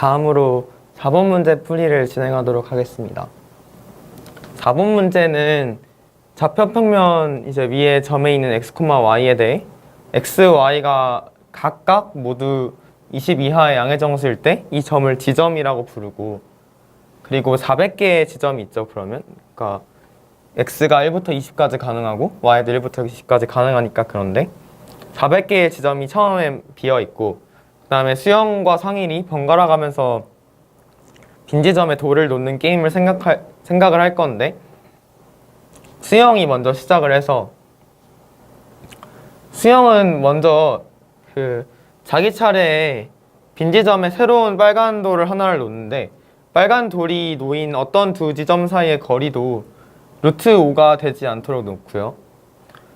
다음으로 4번 문제 풀이를 진행하도록 하겠습니다. 4번 문제는 좌표평면 이제 위에 점에 있는 x, y에 대해 x, y가 각각 모두 20 이하의 양의 정수일 때 이 점을 지점이라고 부르고, 그리고 400개의 지점이 있죠. 그러니까 x가 1부터 20까지 가능하고 y도 1부터 20까지 가능하니까. 그런데 400개의 지점이 처음에 비어있고, 그 다음에 수영과 상일이 번갈아 가면서 빈 지점에 돌을 놓는 게임을 생각을 할 건데, 수영이 먼저 시작을 해서, 수영은 먼저 자기 차례에 빈 지점에 새로운 빨간 돌을 하나를 놓는데, 빨간 돌이 놓인 어떤 두 지점 사이의 거리도 루트 5가 되지 않도록 놓고요.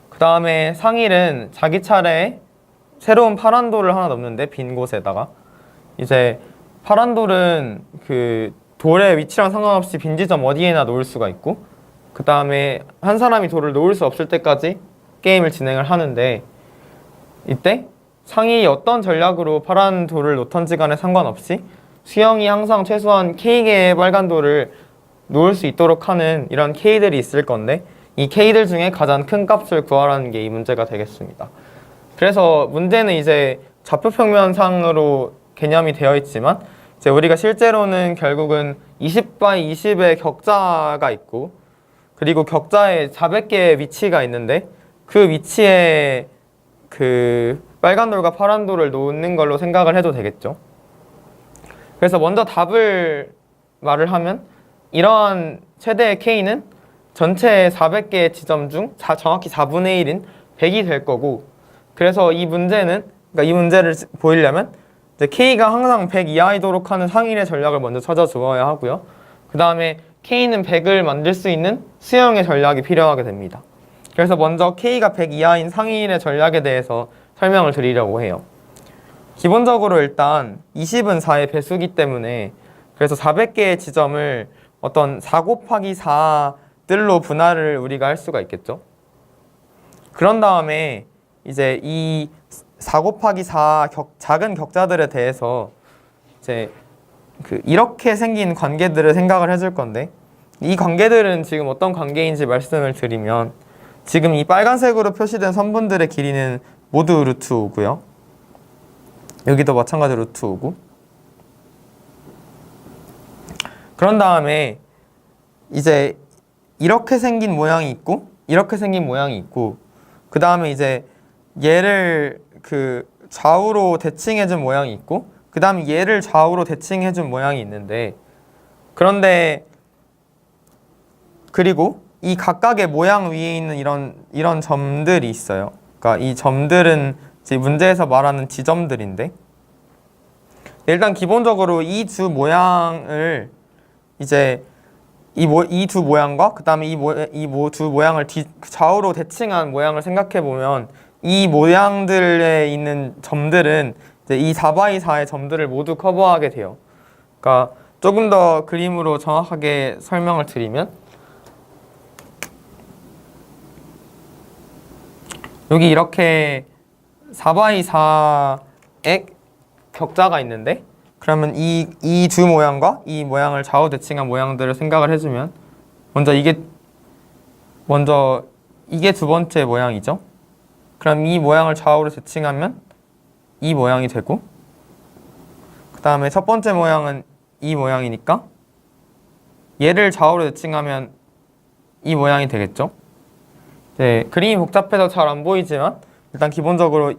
그 다음에 상일은 자기 차례에 새로운 파란 돌을 하나 넣는데, 빈 곳에다가 이제 파란 돌은 그 돌의 위치랑 상관없이 빈 지점 어디에나 놓을 수가 있고, 그 다음에 한 사람이 돌을 놓을 수 없을 때까지 게임을 진행을 하는데, 이때 상일이 어떤 전략으로 파란 돌을 놓던지 간에 상관없이 수영이 항상 최소한 K개의 빨간 돌을 놓을 수 있도록 하는 이런 K들이 있을 건데, 이 K들 중에 가장 큰 값을 구하라는 게 이 문제가 되겠습니다. 그래서 문제는 이제 좌표평면상으로 개념이 되어 있지만, 이제 우리가 실제로는 결국은 20by 20의 격자가 있고, 그리고 격자에 400개의 위치가 있는데, 그 위치에 그 빨간 돌과 파란 돌을 놓는 걸로 생각을 해도 되겠죠. 그래서 먼저 답을 말을 하면, 이러한 최대의 K는 전체 400개의 지점 중 정확히 4분의 1인 100이 될 거고, 그래서 이 문제는, 그러니까 이 문제를 보이려면 이제 K가 항상 100 이하이도록 하는 상일의 전략을 먼저 찾아 주어야 하고요. 그 다음에 K는 100을 만들 수 있는 수영의 전략이 필요하게 됩니다. 그래서 먼저 K가 100 이하인 상일의 전략에 대해서 설명을 드리려고 해요. 기본적으로 일단 20은 4의 배수기 때문에, 그래서 400개의 지점을 어떤 4 곱하기 4들로 분할을 우리가 할 수가 있겠죠. 그런 다음에 이제 이 4 곱하기 4 작은 격자들에 대해서 이제 이렇게 생긴 관계들을 생각을 해줄 건데, 이 관계들은 지금 어떤 관계인지 말씀을 드리면, 지금 이 빨간색으로 표시된 선분들의 길이는 모두 루트 5고요. 여기도 마찬가지로 루트 5고. 그런 다음에 이제 이렇게 생긴 모양이 있고, 이렇게 생긴 모양이 있고, 그 다음에 이제 얘를 좌우로 대칭해준 모양이 있고, 그 다음에 얘를 좌우로 대칭해준 모양이 있는데, 그리고 이 각각의 모양 위에 있는 이런 점들이 있어요. 그러니까 이 점들은 이제 문제에서 말하는 지점들인데, 일단 기본적으로 이 두 모양을 이제 이 두 모양과 그 다음에 이 두 모양을 좌우로 대칭한 모양을 생각해 보면, 이 모양들에 있는 점들은 이제 이 4x4의 점들을 모두 커버하게 돼요. 그러니까 조금 더 그림으로 정확하게 설명을 드리면, 여기 이렇게 4x4의 격자가 있는데, 그러면 이 두 모양과 이 모양을 좌우 대칭한 모양들을 생각을 해주면, 먼저 이게 두 번째 모양이죠. 그럼 이 모양을 좌우로 대칭하면 이 모양이 되고, 그 다음에 첫 번째 모양은 이 모양이니까 얘를 좌우로 대칭하면 이 모양이 되겠죠. 네, 그림이 복잡해서 잘 안 보이지만 일단 기본적으로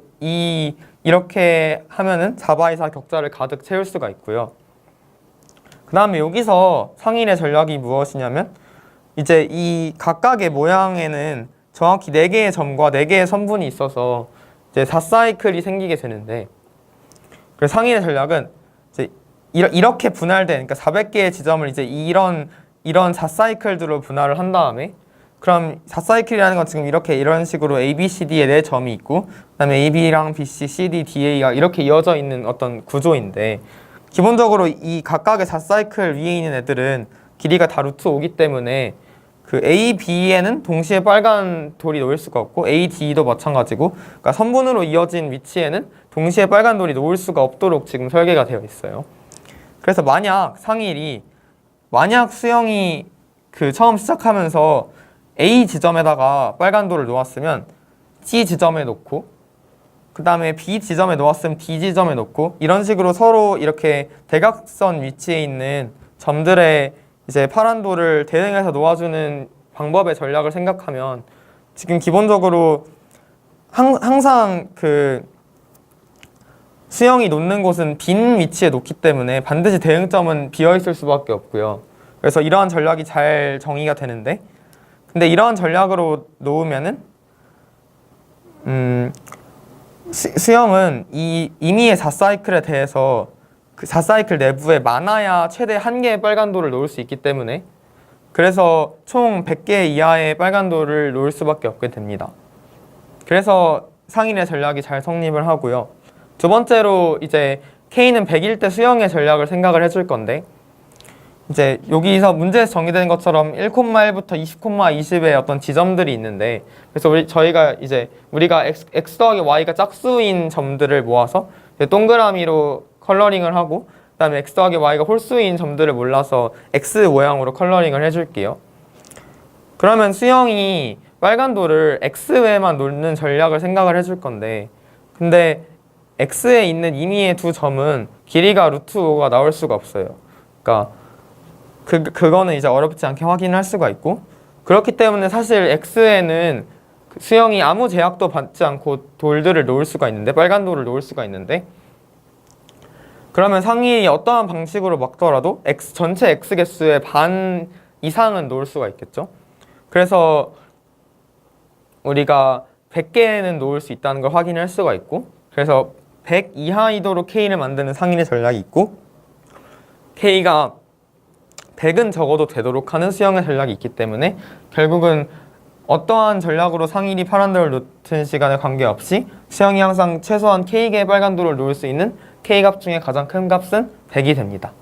이렇게 하면은 4x4 격자를 가득 채울 수가 있고요. 그 다음에 여기서 상일의 전략이 무엇이냐면, 이제 이 각각의 모양에는 정확히 4개의 점과 4개의 선분이 있어서 이제 4사이클이 생기게 되는데, 그래서 상일의 전략은 이제 이렇게 분할된, 그러니까 400개의 지점을 이제 이런 4사이클들로 분할을 한 다음에, 그럼 4사이클이라는 건 지금 이런 식으로 A, B, C, D에 4점이 있고, 그 다음에 A, B랑 B, C, C, D, D, A가 이렇게 이어져 있는 어떤 구조인데, 기본적으로 이 각각의 4사이클 위에 있는 애들은 길이가 다 루트 5기 때문에 그 A, B에는 동시에 빨간 돌이 놓일 수가 없고, A, D도 마찬가지고, 그러니까 선분으로 이어진 위치에는 동시에 빨간 돌이 놓을 수가 없도록 지금 설계가 되어 있어요. 그래서 만약 수영이 그 처음 시작하면서 A 지점에다가 빨간도를 놓았으면 C 지점에 놓고, 그 다음에 B 지점에 놓았으면 D 지점에 놓고, 이런 식으로 서로 이렇게 대각선 위치에 있는 점들에 이제 파란도를 대응해서 놓아주는 방법의 전략을 생각하면, 지금 기본적으로 항상 그 수영이 놓는 곳은 빈 위치에 놓기 때문에 반드시 대응점은 비어 있을 수밖에 없고요. 그래서 이러한 전략이 잘 정의가 되는데, 근데 이러한 전략으로 놓으면은 수영은 이 임의의 4사이클에 대해서 그 4사이클 내부에 많아야 최대 1개의 빨간도를 놓을 수 있기 때문에, 그래서 총 100개 이하의 빨간도를 놓을 수밖에 없게 됩니다. 그래서 상인의 전략이 잘 성립을 하고요. 두 번째로 이제 K는 100일 때 수영의 전략을 생각을 해줄 건데, 이제 여기서 문제에서 정의된 것처럼 1,1부터 20,20의 어떤 지점들이 있는데, 그래서 우리가 x 더하기 y가 짝수인 점들을 모아서 동그라미로 컬러링을 하고, 그 다음에 x 더하기 y가 홀수인 점들을 몰라서 x 모양으로 컬러링을 해줄게요. 그러면 수영이 빨간도를 x에만 놓는 전략을 생각을 해줄 건데, 근데 x에 있는 임의의 두 점은 길이가 루트 5가 나올 수가 없어요. 그러니까 그거는 이제 어렵지 않게 확인할 수가 있고, 그렇기 때문에 사실 x에는 수영이 아무 제약도 받지 않고 돌들을 놓을 수가 있는데, 빨간도를 놓을 수가 있는데, 그러면 상이 어떠한 방식으로 막더라도 전체 x 개수의 반 이상은 놓을 수가 있겠죠. 그래서 우리가 100개는 놓을 수 있다는 걸 확인할 수가 있고, 그래서 100 이하이도록 K를 만드는 상인의 전략이 있고, K가 100은 적어도 되도록 하는 수영의 전략이 있기 때문에, 결국은 어떠한 전략으로 상인이 파란도를 놓든 시간에 관계없이 수영이 항상 최소한 K개의 빨간도를 놓을 수 있는 K값 중에 가장 큰 값은 100이 됩니다.